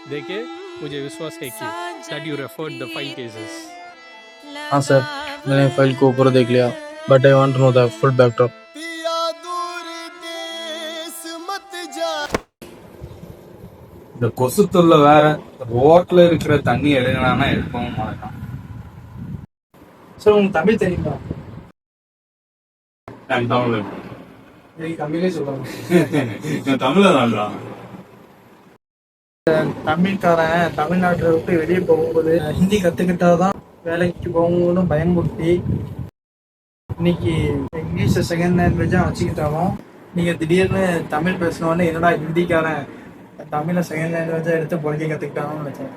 देखे मुझे विश्वास है कि that you referred the 5 cases. हाँ सर, मैंने फाइल को ऊपर देख लिया, but I want to know the full backdrop. இந்த கொசுத்துள்ள வேற ரோட்ல இருக்கிற தண்ணி எடுக்கலாம்னா எடுக்கவும் மாட்டான். சார் உங்களுக்கு தமிழ் தெரியுமா? நான் தமிழ் தமிழே சொல்லுவாங்க. நான் தமிழ தான்டா. தமிழ்காரன் தமிழ்நாட்டை விட்டு வெளியே போகும்போது ஹிந்தி கற்றுக்கிட்டாதான் வேலைக்கு போகும்போதும் பயமுறுத்தி இன்னைக்கு இங்கிலீஷை செகண்ட் லாங்குவேஜாக வச்சுக்கிட்டாலும் நீங்கள் திடீர்னு தமிழ் பேசினோடனே என்னடா ஹிந்திக்காரன் தமிழை செகண்ட் லாங்குவேஜாக எடுத்து பொழைக்க கற்றுக்கிட்டாலும் நினச்சேன்.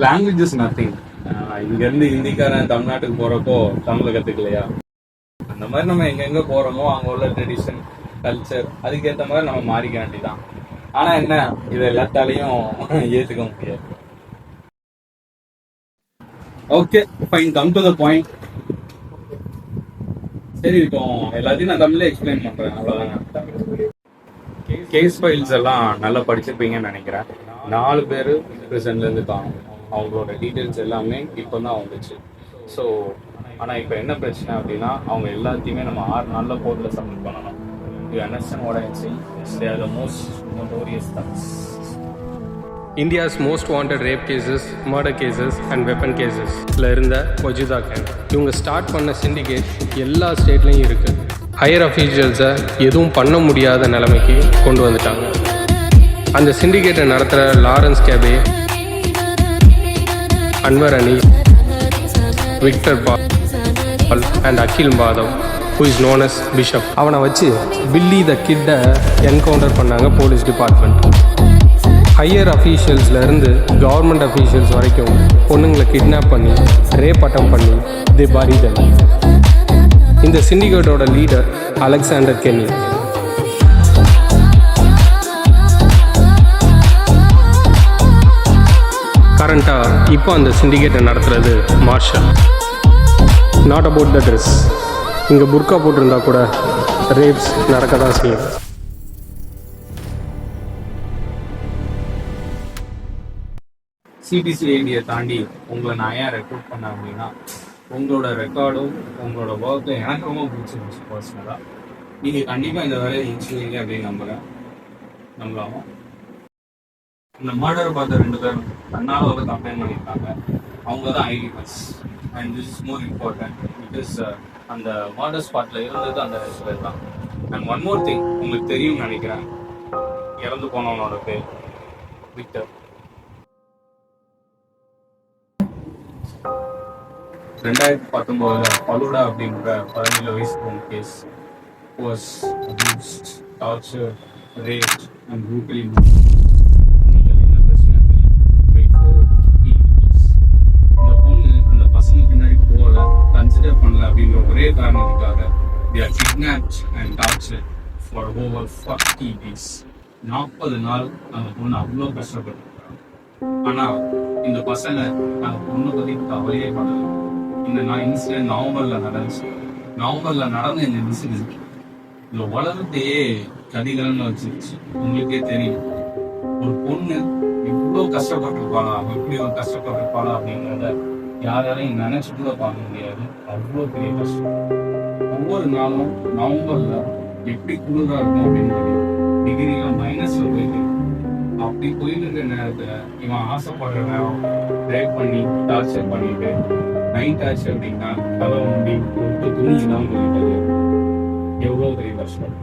Language is nothing. இங்க இருந்து ஹிந்திக்காரன் தமிழ்நாட்டுக்கு போறப்போ தமிழை கத்துக்கலையா? அந்த மாதிரி நம்ம எங்க போறோமோ அங்க உள்ள ட்ரெடிஷன் கல்ச்சர் அதுக்கேற்ற மாதிரி நம்ம மாறிக்க வேண்டியதான். ஆனா என்ன, இது எல்லாத்தாலையும் ஏத்துக்க முடியாது. Okay fine, come to the point. சரி, இப்போ எல்லாத்தையும் நான் தமிழ்ல எக்ஸ்பிளைன் பண்றேன், அவ்வளவுதாங்க. கேஸ் ஃபைல்ஸ் எல்லாம் நல்லா படிச்சிருப்பீங்கன்னு நினைக்கிறேன். 4 பேர் ப்ரிசன்ல இருந்து தான் அவங்களோட டீட்டெயில்ஸ் எல்லாமே இப்போ தான் வந்துச்சு. ஸோ ஆனால் இப்போ என்ன பிரச்சனை அப்படின்னா, அவங்க எல்லாத்தையுமே நம்ம 6 நாளில் கோர்ட்டில் சப்மிட் பண்ணணும். You understand what I am saying? They are the most notorious thugs. India's most wanted rape cases, murder cases and weapon cases இருந்த வஜிதா கேன் இவங்க ஸ்டார்ட் பண்ண சிண்டிகேட் எல்லா ஸ்டேட்லையும் இருக்கு. ஹையர் அஃபீஷியல்ஸை எதுவும் பண்ண முடியாத நிலைமைக்கு கொண்டு வந்துட்டாங்க. அந்த சிண்டிகேட்டை நடத்துகிற லாரன்ஸ் கேபே, Anwar Ali, Victor Paul and Akhil Madhav who is known as bishop, அவனை வச்சு பில்லி த கிட்டை என்கவுண்டர் பண்ணாங்க போலீஸ் டிபார்ட்மெண்ட். ஹையர் அஃபீஷியல்ஸ்லேருந்து கவர்மெண்ட் அஃபீஷியல்ஸ் வரைக்கும் பொண்ணுங்களை கிட்னாப் பண்ணி ரேப் அட்டம் பண்ணி தி பரி தெம். இந்த சிண்டிகேட்டோட லீடர் அலெக்சாண்டர் கென்னி. கரண்ட்டாக இப்போ அந்த சிண்டிகேட்டை நடத்துகிறது Marshal. Not about the dress. இங்கே புர்கா போட்டிருந்தா கூட ரேப்ஸ் நடக்க தான் செய்யும். சிபிசிஐடியை தாண்டி உங்களை நான் ஏன் ரெக்ரூட் பண்ணேன் அப்படின்னா, உங்களோட ரெக்கார்டும் உங்களோட ஒர்க்கும் எனக்கு ரொம்ப பிடிச்சிருந்துச்சு பர்சனலாக. நீங்கள் கண்டிப்பாக இந்த வேலையை இன்ஸ்டியூங்க அப்படின்னு நம்பலாமா? இந்த மர்டரை பார்த்த 2 பேரும் தன்னால் வந்து கம்ப்ளைண்ட் பண்ணியிருக்காங்க. அவங்க தான் ஐடி பஸ். And this is more important because அந்த மர்டர் ஸ்பாட்டில் இருந்தது அந்த 2 பேர் தான். அண்ட் ஒன் மோர் திங், உங்களுக்கு தெரியும்னு நினைக்கிறேன், இறந்து போனவனோட பேர் விக்டர். 2019 பலுடா அப்படின்ற 17 வயசு பொண்ணு case was abused, torture, raped and brutally murdered. என்ன பிரச்சனை இந்த பொண்ணு அந்த பசங்க பின்னாடி போகல, கன்சிடர் பண்ணல அப்படின்ற ஒரே காரணத்துக்காக they are kidnapped and tortured for over 40 days. 40 நாள் அந்த பொண்ணு அவ்வளோ கஷ்டப்பட்டிருக்காங்க. ஆனால் இந்த பசங்க அந்த பொண்ணை பற்றி கவலையே பண்ணல. இந்த இன்சிடென்ட் நவம்பர்ல நடந்துச்சு. நவம்பர்ல நடந்த இந்த இன்சிடென்ட் இந்த உலகத்தையே கதிகலன்னு வச்சிருச்சு. உங்களுக்கே தெரியும், ஒரு பொண்ணு இவ்வளோ கஷ்டப்பட்டிருப்பாளா, எப்படி ஒரு கஷ்டப்பட்டிருப்பாளா அப்படிங்கிறத யாராலையும் நினைச்சு கூட பார்க்க முடியாது. அவ்வளோ பெரிய கஷ்டம். ஒவ்வொரு நாளும் நவம்பர்ல எப்படி குளிரா இருக்கும் அப்படின்னு டிகிரியில மைனஸ்ல போயிட்டு அப்படி போயிட்டு இருக்கிற நேரத்துல இவன் ஆசைப்படுற நேரம் ரேப் பண்ணி டார்ச்சர் பண்ணிட்டு நைட் ஆச்சு அப்படின்னா தலை உண்டி ஒரு துணி இல்லாமல் போயிட்டது எவ்வளோ பெரிய கஷ்டம்.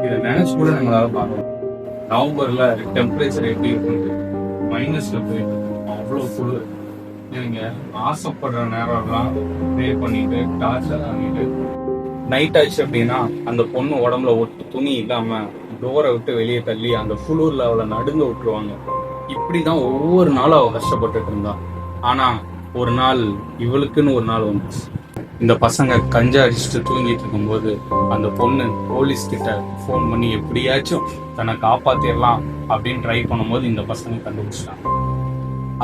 இதை நினைச்சு கூட நம்மளால பார்க்கணும். நவம்பர்ல டெம்பரேச்சர் எப்படி இருக்குது, மைனஸ்ல போயிட்டு அவ்வளோ குளிர். நீங்க ஆசைப்படுற நேரம்லாம் ரேப் பண்ணிட்டு டார்ச்சர் பண்ணிட்டு நைட் ஆச்சு அப்படின்னா அந்த பொண்ணு உடம்புல ஒட்டு துணி இல்லாம டோரை விட்டு வெளியே தள்ளி அந்த குளிர்ல அவளை நடுங்க விட்டுருவாங்க. இப்படிதான் ஒவ்வொரு நாளும் அவ கஷ்டப்பட்டுட்டு இருந்தா. ஆனா ஒரு நாள் இவளுக்குன்னு ஒரு நாள் வந்துச்சு. இந்த பசங்க கஞ்சா அடிச்சுட்டு தூங்கிட்டு இருக்கும்போது அந்த பொண்ணு போலீஸ் கிட்ட ஃபோன் பண்ணி எப்படியாச்சும் தன்னை காப்பாத்திடலாம் அப்படின்னு ட்ரை பண்ணும்போது இந்த பசங்க கண்டுபிடிச்சிட்டாங்க.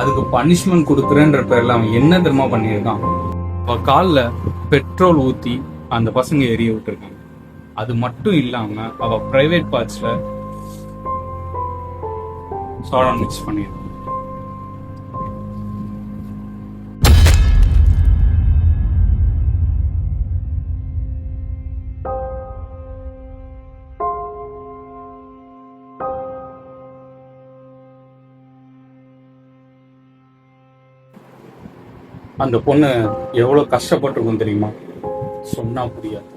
அதுக்கு பனிஷ்மெண்ட் கொடுக்குறேன்ற பேர்ல அவன் என்ன தெரியுமா பண்ணியிருக்கான், அவ காலில் பெட்ரோல் ஊற்றி அந்த பசங்க எரிய விட்டுருக்காங்க. அது மட்டும் இல்லாம அவ பிரைவேட் பார்ட்ஸ்ல சோடா மிக்ஸ் பண்ணிடுறேன். அந்த பொண்ணு எவ்வளோ கஷ்டப்பட்டிருக்கும் தெரியுமா? சொன்னா புரியாது.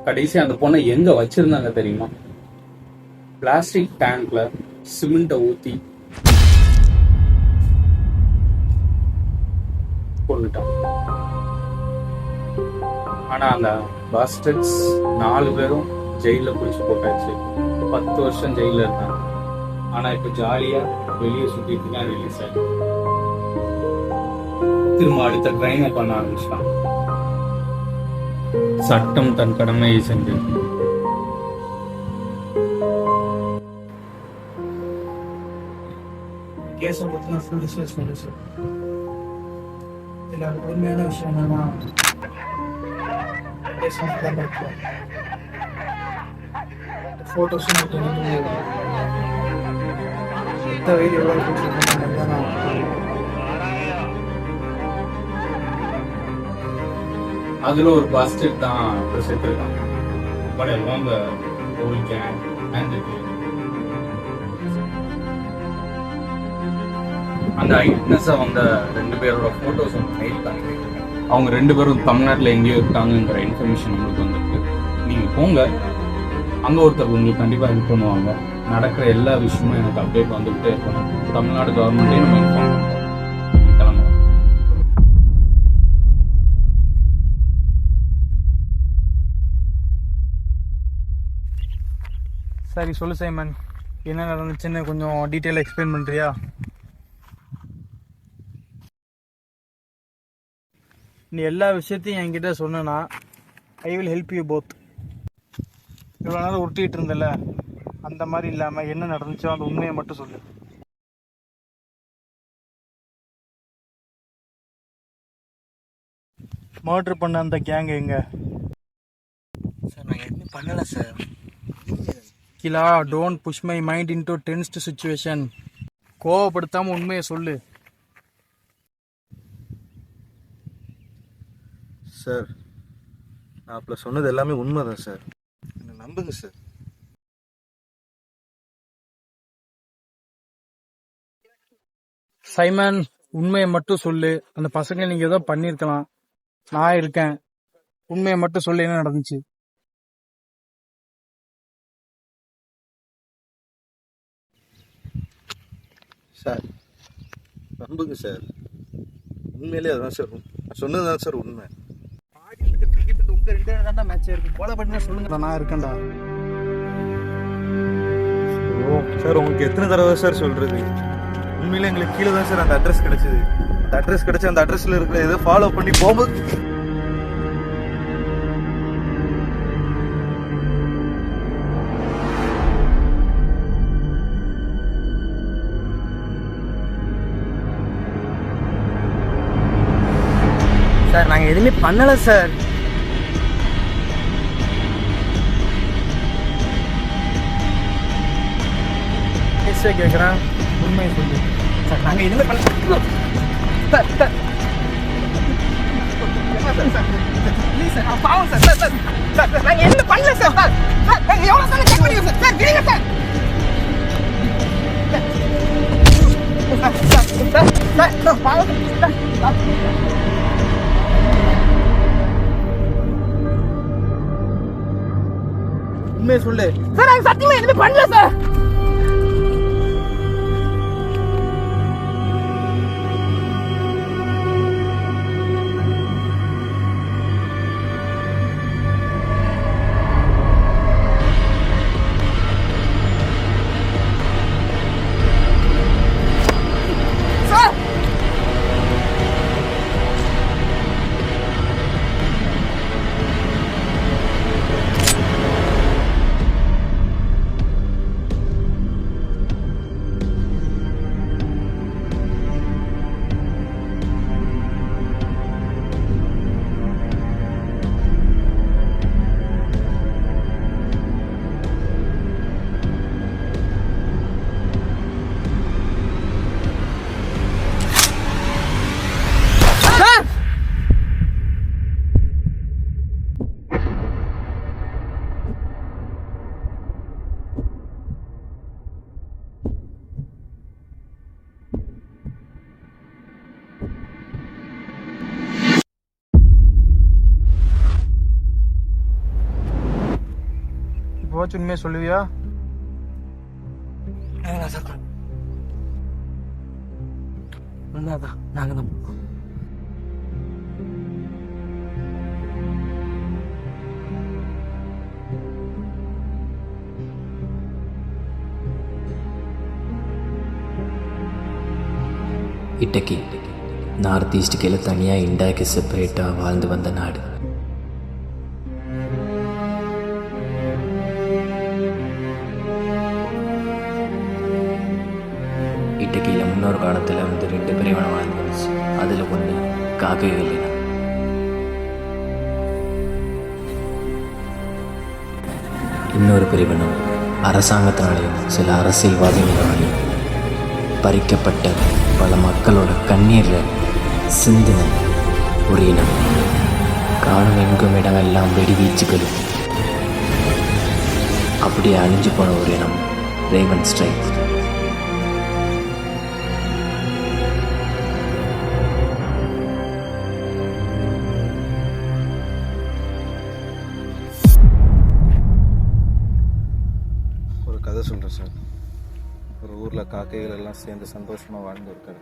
கடைசி அந்த பொண்ணை எங்க வச்சிருந்தாங்க தெரியுமா? பிளாஸ்டிக் டேங்க்ல சிமெண்ட்டை ஊத்தி கொண்டுட்டான். ஆனா அந்த பாஸ்டர்ட்ஸ் 4 பேரும் ஜெயில பிடிச்சு போட்டாச்சு. 10 வருஷம் ஜெயில இருந்தாங்க. ஆனா இப்ப ஜாலியா வெளியே சுத்திட்டு தான் ரிலீஸ் ஆகி திரும்ப அடுத்த கிரைமை பண்ண ஆரம்பிச்சிட்டான். சட்டம் தன் கடமையை செஞ்சு கேஸை பற்றி நான் ஃபுல் டிஸ்கஸ் பண்ணேன் சார். இதில் அது உண்மையான விஷயம் என்னன்னா கேஸ் ஃபோட்டோஸும் எந்த வயது எவ்வளோ போட்டுருக்கேன். அதுல ஒரு பாஸ்டர் தான் செத்துருக்கான். பட் எல்லாம் the whole gang and the team. அந்த ஐட்னஸ் வந்த 2 பேரோட போட்டோஸ் மெயில் பண்ணிட்டு அவங்க 2 பேரும் தமிழ்நாட்டில் எங்கேயோ இருக்காங்கிற இன்ஃபர்மேஷன் உங்களுக்கு வந்துருக்கு. நீங்க போங்க, அங்க ஒருத்தர் உங்களுக்கு கண்டிப்பா ஹெல்ப் பண்ணுவாங்க. நடக்கிற எல்லா விஷயமும் எனக்கு அப்டேட் வந்துகிட்டே இருக்கணும். தமிழ்நாடு கவர்மெண்ட்டே நம்ம இன்ஃபார்ம் பண்ணுறோம். சரி சொல்லு சைமன், என்ன நடந்துச்சுன்னு கொஞ்சம் டீட்டெயிலாக எக்ஸ்பிளைன் பண்ணுறியா? நீ எல்லா விஷயத்தையும் என்கிட்ட சொன்னா I will help you both. இவ்வளோ நேரம் உருட்டிகிட்டு இருந்தல, அந்த மாதிரி இல்லாமல் என்ன நடந்துச்சோ அந்த உண்மையை மட்டும் சொல்லு. மர்டர் பண்ண அந்த கேங் எங்க? சார் நான் எதுவுமே பண்ணலை சார். கிலா, don't push my mind into tensed situation. கோவப்படுத்தாமல் உண்மையை சொல்லு. சார் நான் அப்போ சொன்னது எல்லாமே உண்மைதான் சார், என்னை நம்புங்க சார். சைமன், உண்மையை மட்டும் சொல்லு. அந்த பசங்க நீங்க ஏதோ பண்ணிருக்கலாம், நான் இருக்கேன். உண்மையை மட்டும் சொல்லு, என்ன நடந்துச்சு? சார் நம்புங்க சார், உண்மையிலே அதுதான் சார் நான் சொன்னதுதான் சார் உண்மை. உங்க 2 பேரும் தான் மேட்ச் இருக்கு. போல பண்ணி சொல்லுங்க, நான் இருக்கேன்டா. சார் உங்களுக்கு எத்தனை தடவை சார் சொல்றது? உண்மையிலே எங்களுக்கு கீழே தான் சார் அந்த அட்ரஸ் கிடைச்சது. அந்த அட்ரஸ் கிடைச்சி அந்த அட்ரஸ்ல இருக்கிற ஏதோ ஃபாலோ பண்ணி போகும்போது சார் நாங்கள் எதுவுமே பண்ணலை சார். கேட்குறேன், உண்மையை சொல்லு. சார் நாங்கள் எதுவுமே பண்ணல சார். சார் ப்ளீஸ் சார், நான் பாவம் sir. Sir sir sir sir நாங்கள் எதுவுமே பண்ணல சார். சார் சார் நாங்கள் எவ்வளோ சார் செக் பண்ணிடுவோம் சார். சார் விடுங்க sir. Sir sir sir sir sir பாவம் சார். சார் உண்மையை சொல்லு சார். நாங்கள் சத்தியமா எதுவுமே பண்ணல சார். இப்போவாச்சும் உண்மையை சொல்லுவியா? உண்மைதான், நாங்கள் தான் இட்டக்கி நார்த் ஈஸ்ட் கீழே தனியாக இண்டாக்கு செப்பரேட்டாக வாழ்ந்து வந்த நாடு. இட்டக்கியில் முன்னொரு காலத்தில் வந்து 2 பிரிவினை வாழ்ந்து வந்துச்சு. அதில் ஒன்று காக்கைகள் இனம். இன்னொரு பிரிவினம் அரசாங்கத்தினாலையும் சில அரசியல்வாதிகளாலையும் பறிக்கப்பட்ட பல மக்களோட கண்ணீரில் சிந்தின ஒரு இனம். காணும் எங்கும் இடமெல்லாம் வெடிவீச்சுகள். அப்படியே அழிஞ்சு போன ஒரு இனம் ரேவன் ஸ்ட்ரைக். ஒரு கதை சொல்கிறேன் சார். ஒரு ஊரில் காக்கைகள் எல்லாம் சேர்ந்து சந்தோஷமாக வாழ்ந்து இருக்காரு.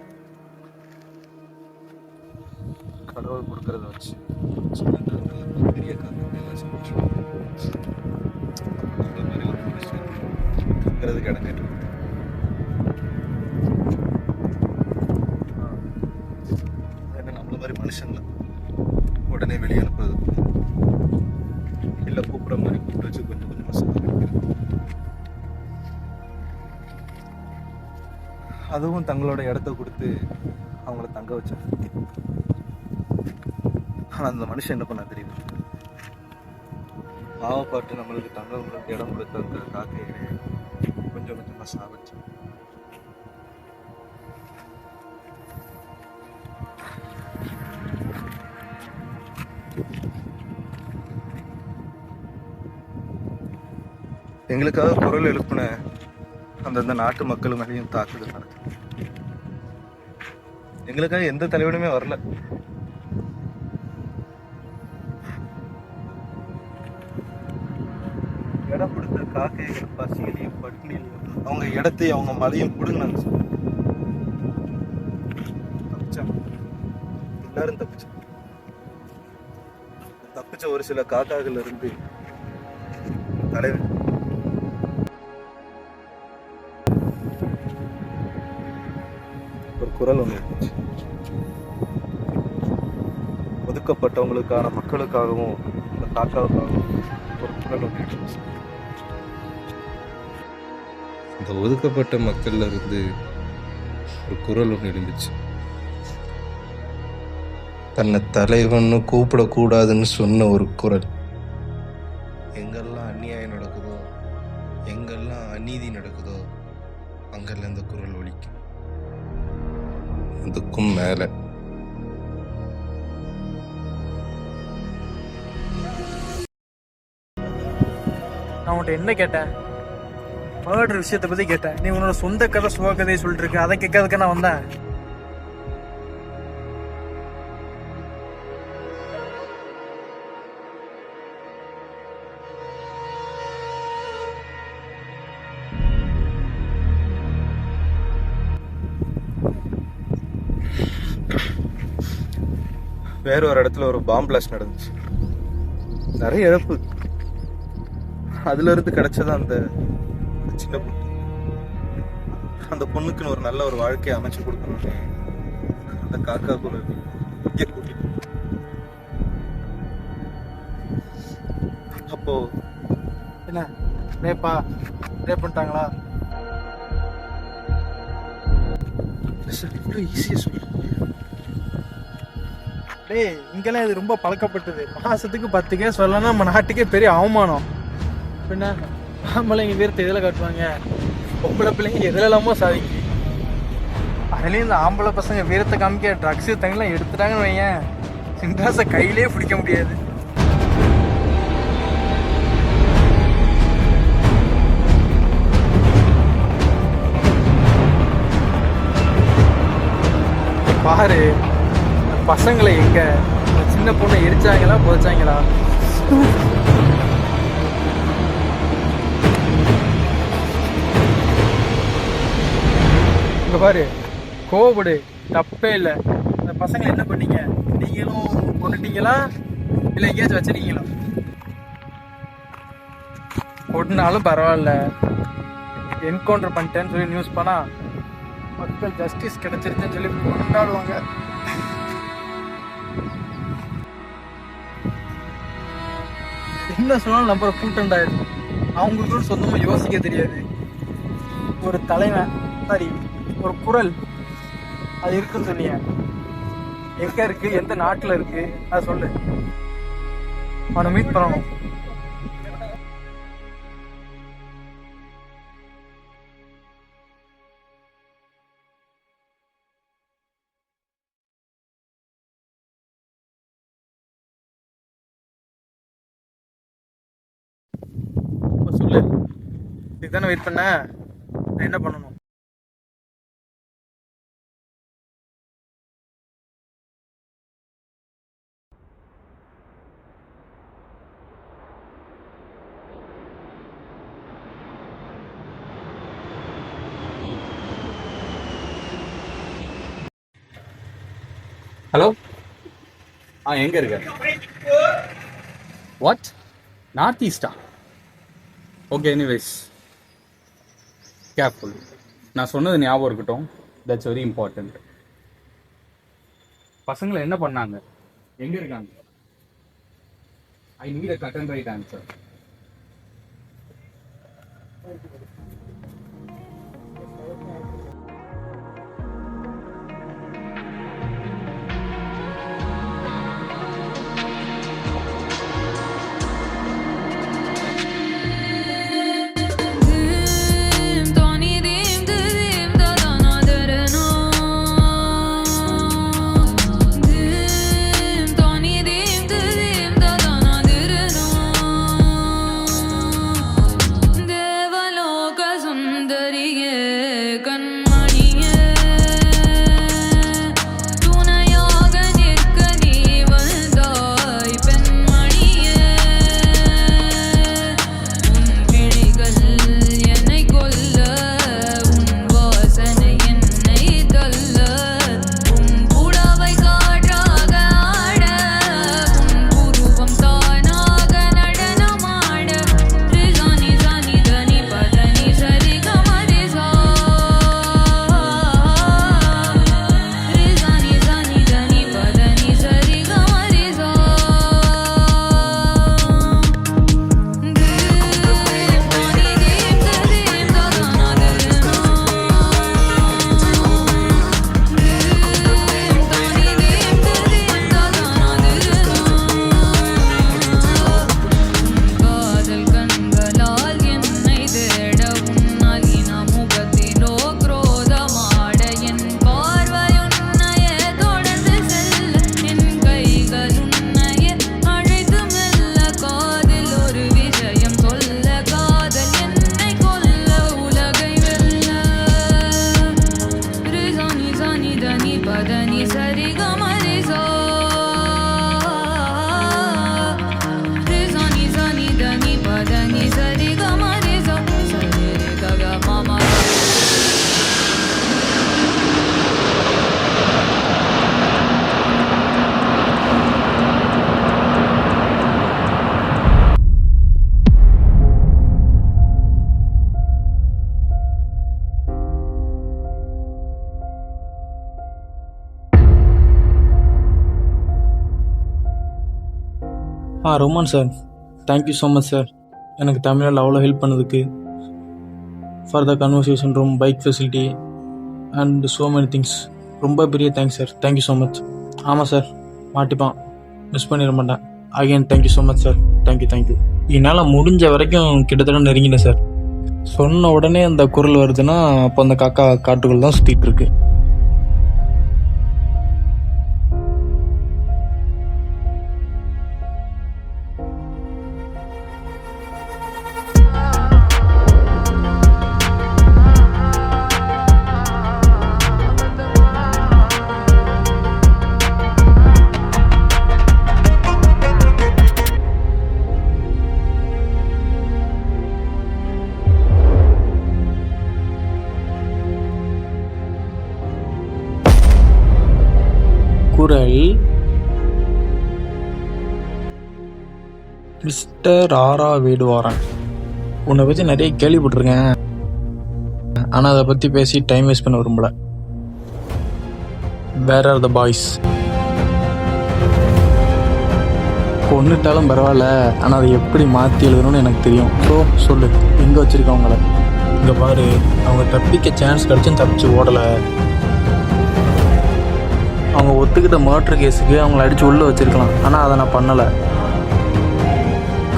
கடவுள் கொடுக்கறத வச்சு சின்ன காக்கைகள் பெரிய காக்கைகள் எல்லாம் சந்தோஷமாக மாதிரி ஒரு மனுஷன் தங்குறதுக்கு இடம் கேட்டு என்ன நம்மள மாதிரி மனுஷன்ல உடனே வெளியே அனுப்புறது இல்லை கூப்பிட்ற மாதிரி கூப்பிட்டு வச்சு கொஞ்சம் கொஞ்சமாக சாப்பிடுறது. அதுவும் தங்களோட இடத்த கொடுத்து அவங்கள தங்க வச்சாங்க. ஆனால் அந்த மனுஷன் என்ன பண்ண தெரியுமா? பாவப்பாட்டு நம்மளுக்கு தங்க இடம் கொடுத்த அந்த காக்கையை கொஞ்சம் கொஞ்சமாக சாப்பிடுச்சு. எங்களுக்காக குரல் எழுப்பின அந்தந்த நாட்டு மக்கள் மேலேயும் தாக்குதல் நடக்குது. எங்களுக்காக எந்த தலைவனுமே வரல. இடம் கொடுத்த காக்கைகள் பசியிலையும் பட்டினிலையும் அவங்க இடத்தையும் அவங்க மலையும் பிடுங்கினாங்க சார். தப்பிச்சாங்க, எல்லாரும் தப்பிச்சாங்க. தப்பிச்ச ஒரு சில காக்காகள் இருந்து தலைவர் ஒரு குரல் ஒன்று இருந்துச்சு. ஒதுக்கப்பட்டவங்களுக்கான மக்களுக்காகவும் இந்த காக்காவுக்காகவும் ஒரு குரல் ஒன்று இருந்துச்சு. இந்த ஒதுக்கப்பட்ட மக்கள்ல இருந்து ஒரு குரல் ஒன்று இருந்துச்சு. தன்னை தலைவன்னு கூப்பிடக்கூடாதுன்னு சொன்ன ஒரு குரல். எங்கெல்லாம் அநியாயம் நடக்குதோ, எங்கெல்லாம் அநீதி நடக்குதோ, அங்கெல்லாம் இந்த குரல் ஒலிக்கும். அதுக்கும் மேல நான் உன்கிட்ட என்ன கேட்டேன்? மர்டர் விஷயத்தை பற்றி கேட்டேன். நீ உன்னோட சொந்த கதை சுக கதையை சொல்லிட்டு இருக்க. அதை கேட்கறதுக்கு நான் வந்தேன். வேற ஒரு இடத்துல ஒரு பாம்பு பிளாஸ்ட் நடந்துச்சு. நிறைய இழப்பு. அதுல இருந்து கிடைச்சது அந்த சின்ன பொண்ணு. அந்த பொண்ணுக்குன்னு ஒரு நல்ல ஒரு வாழ்க்கையை அமைச்சு கொடுக்கணும்னு அந்த காக்கா கூட இங்கே கூட்டிட்டு அப்போ என்ன ரேப்பா? ரேப் பண்ணிட்டாங்களா? ஈஸியா சொல்லு. டேய், இங்கெல்லாம் இது ரொம்ப பழக்கப்பட்டது. மாசத்துக்கு 10 கேஸ் வரலன்னா நம்ம நாட்டுக்கே பெரிய அவமானம். பின்ன ஆம்பளைங்க வீரத்தை எதில் காட்டுவாங்க? பொம்பளை பிள்ளைங்க எதுலலாமோ சாதிக்கு. அதுலேயும் இந்த ஆம்பளை பசங்க வீரத்தை காமிக்க ட்ரக்ஸு தங்கெல்லாம் எடுத்துட்டாங்கன்னு வையன், சின்ராசை கையிலே பிடிக்க முடியாது. பாரு பசங்களை எங்க சின்ன பொண்ணை எரிச்சாங்களா புதைச்சாங்களா? இங்கே பாரு, கோவப்படு, தப்பே இல்லை. அந்த பசங்களை என்ன பண்ணீங்க? நீங்களும் கொண்டுட்டீங்களா இல்லை எங்கேயாச்சும் வச்சிருக்கீங்களா? கொண்டுனாலும் பரவாயில்ல, என்கவுண்டர் பண்ணிட்டேன்னு சொல்லி நியூஸ் பண்ணா மக்கள் ஜஸ்டிஸ் கிடைச்சிருச்சுன்னு சொல்லி கொண்டாடுவாங்க. என்ன சொன்னாலும் நம்புற கூட்டண்டா இது. அவங்களுக்கு சொந்தமாக யோசிக்க தெரியாது. ஒரு தலைவன், சாரி, ஒரு குரல் அது இருக்குன்னு சொன்னீங்க. எங்க இருக்கு, எந்த நாட்டில் இருக்கு, அதை சொல்லு. அவனை மீட் பண்ணணும். சொல்லு, இதுதானே வெயிட் பண்ண. நான் என்ன பண்ணணும்? ஹலோ, எங்கே இருக்க? வாட்? நார்த் ஈஸ்டா? Okay, anyways careful. நான் சொன்னது ஞாபகம் இருக்கட்டும். That's very important. பசங்களை என்ன பண்ணாங்க? எங்கே இருக்காங்க? I need a cut and right answer. Roman sir, thank you so much sir. எனக்கு தமிழில் அவ்வளோ ஹெல்ப் பண்ணதுக்கு. For the conversation room, bike facility and so many things. ரொம்ப பெரிய thanks sir. Thank you so much. ஆமாம் சார், மாட்டிப்பான், மிஸ் பண்ணிட மாட்டேன். Again thank you so much sir. Thank you. என்னால் முடிஞ்ச வரைக்கும் கிட்டத்தட்ட நெருங்கினேன் சார். சொன்ன உடனே அந்த குரல் வருதுன்னா அப்போ அந்த காக்கா காட்டுக்குள்ள தான் சுற்றிட்டு இருக்கு. குரல் மிஸ்டர் ஆரா வேடுவாரன். உன்னை பற்றி நிறைய கேள்விப்பட்டிருக்கேன், ஆனால் அதை பற்றி பேசி டைம் வேஸ்ட் பண்ண விரும்பல. Where are the boys? கொன்னுட்டாலும் பரவாயில்ல, ஆனால் அதை எப்படி மாற்றி எழுதணும்னு எனக்கு தெரியும். ஸோ சொல்லு, எங்கே வச்சுருக்கவங்கள? இங்கே பாரு, அவங்க தப்பிக்க சான்ஸ் கிடச்சும் தப்பிச்சு ஓடலை. அவங்க ஒத்துக்கிட்ட மர்டர் கேஸுக்கு அவங்கள அடித்து உள்ளே வச்சுருக்கலாம், ஆனால் அதை நான் பண்ணலை.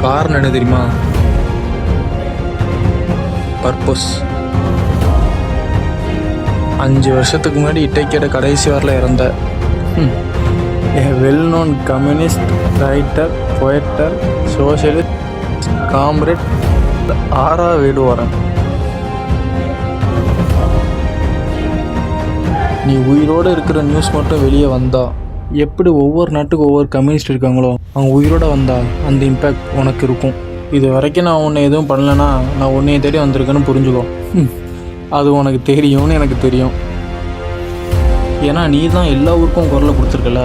காரணம் என்ன தெரியுமா? பர்பஸ். 5 வருஷத்துக்கு முன்னாடி இட்டைக்கேட கடைசி வாரில் இறந்த well known communist writer, poet, socialist comrade ஆரா வேடுவாரன். நீ உயிரோடு இருக்கிற நியூஸ் மட்டும் வெளியே வந்தா, எப்படி ஒவ்வொரு நாட்டுக்கும் ஒவ்வொரு கம்யூனிஸ்ட் இருக்காங்களோ அவங்க உயிரோடு வந்தா அந்த இம்பேக்ட் உனக்கு இருக்கும். இது வரைக்கும் நான் உன்னை எதுவும் பண்ணலைன்னா நான் உன்னைய தேடி வந்திருக்கேன்னு புரிஞ்சுக்கோ. அது உனக்கு தெரியும்னு எனக்கு தெரியும். ஏன்னா நீ தான் எல்லா ஊருக்கும் குரலை கொடுத்துருக்கல.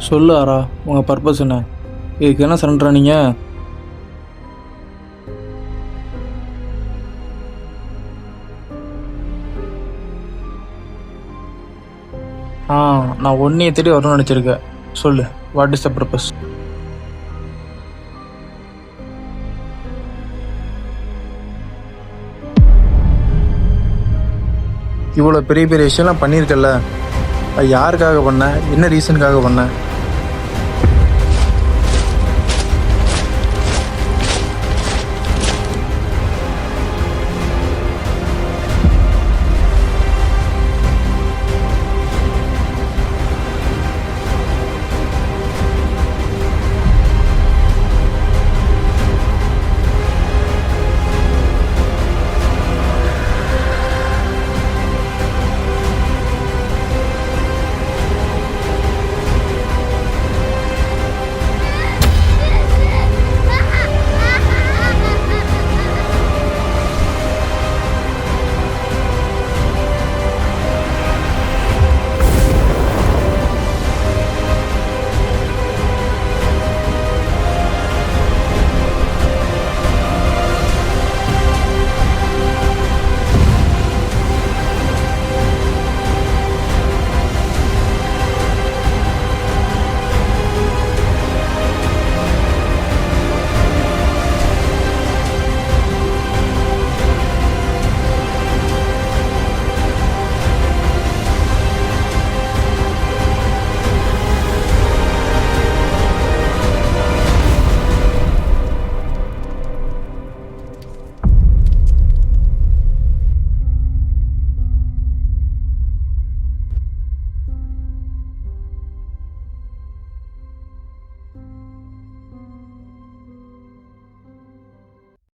சொல்லு ஆரா, உங்கள் பர்பஸ் என்ன? இதுக்கு என்ன சரண்டரா நீங்கள்? நான் ஒன்றைய தேடி வரணும்னு நினச்சிருக்கேன். சொல்லு, வாட் இஸ் த பர்பஸ்? இவ்வளோ பெரிய பெரிய விஷயம்லாம் பண்ணியிருக்கல, அது யாருக்காக பண்ண? என்ன ரீசனுக்காக பண்ண?